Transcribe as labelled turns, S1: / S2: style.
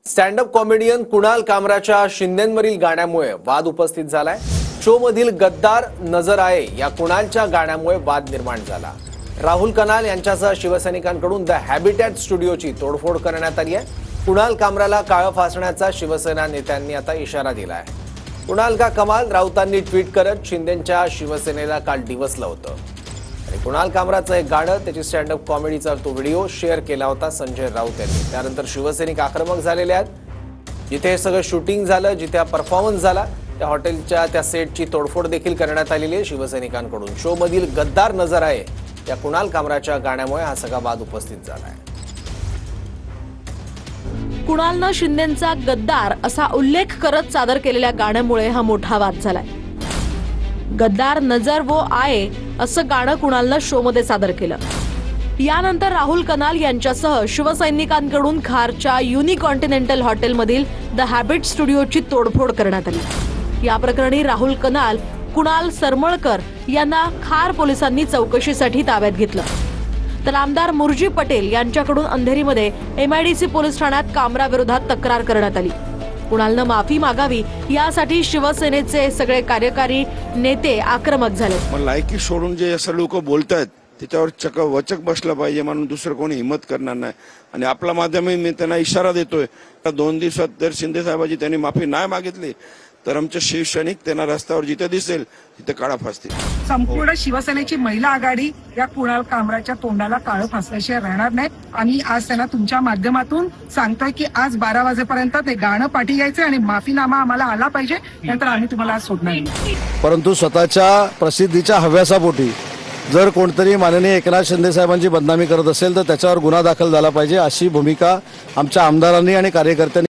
S1: Stand up comedian Kunal कामराच्या शिंदेंवरील गाण्यामुळे वाद उपस्थित झालाय। शो मधील गद्दार नजर आए या कुणालच्या गाण्यामुळे वाद निर्माण झाला। राहुल कनाल यांच्यासह शिवसैनिकांकडून द हॅबिटॅट स्टुडिओची तोडफोड करण्यात आली आहे। कुणाल कामराला काळं फासण्याचा शिवसेना नेत्यांनी आता इशारा दिला आहे। कुणाल का कमाल राऊतांनी ट्विट करत शिंदेंच्या शिवसेनेला काल डिवसलं होतं आणि कुणाल कामराचं एक गाणं त्याची स्टँड अप कॉमेडीचा तो व्हिडिओ शेअर केला होता संजय राऊत यांनी। त्यानंतर शिवसैनिक आक्रमक झालेले आहेत। जिथे हे सगळं शूटिंग झालं, जिथे परफॉर्मन्स झाला त्या हॉटेलच्या त्या सेटची तोडफोड देखील करण्यात आलेली आहे शिवसैनिकांकडून। शो मधील गद्दार नजर आहे या कुणाल कामराच्या गाण्यामुळे हा सगळा वाद उपस्थित झाला आहे।
S2: कुणालनं शिंदेंचा गद्दार असा उल्लेख करत सादर केलेल्या गाण्यामुळे हा मोठा वाद झालाय। गद्दार नजर वो आए असं गाणं कुणालनं शो मध्ये सादर केलं। यानंतर राहुल कनाल यांच्यासह शिवसैनिकांकडून खारच्या युनिकॉन्टिनेंटल हॉटेलमधील द हॅबिट स्टुडिओची तोडफोड करण्यात आली। या प्रकरणी राहुल कनाल, कुणाल सरमळकर यांना खार पोलिसांनी चौकशीसाठी ताब्यात घेतलं। तर आमदार मुर्जी पटेल यांच्याकडून अंधेरीमध्ये MIDC पोलीस ठाण्यात कामराविरोधात तक्रार करण्यात आली। कुणालनं माफी मागावी यासाठी शिवसेनेचे सगळे कार्यकारी नेते आक्रमक झाले।
S3: लायकी सोडून जे असं लोक बोलतायत त्याच्यावर वचक बसला पाहिजे म्हणून दुसरं कोणी हिम्मत करणार नाही। आणि आपला माध्यमही मी त्यांना इशारा देतोय, 2 दिवसात जर शिंदे साहेबांची त्यांनी माफी नाही मागितली तर आमचे शिवसैनिक त्यांना रस्त्यावर जिथे दिसेल तिथे काळा फासतील।
S4: संपूर्ण शिवसेनेची महिला आघाडी या कुणाल कामराच्या तोंडाला काळं फासल्याशिवाय राहणार नाही। आणि आज त्यांना तुमच्या माध्यमातून सांगतोय की आज 12 वाजेपर्यंत ते गाणं पाठी घ्यायचं आणि माफीनामा आम्हाला आला पाहिजे, नंतर आम्ही तुम्हाला आज सोडणार नाही।
S5: परंतु स्वतःच्या प्रसिद्धीच्या हव्यासापोटी जर कोणतरी माननीय एकनाथ शिंदे साहेबांची बदनामी करत असेल तर त्याच्यावर गुन्हा दाखल झाला पाहिजे, अशी भूमिका आमच्या आमदारांनी आणि कार्यकर्त्यांनी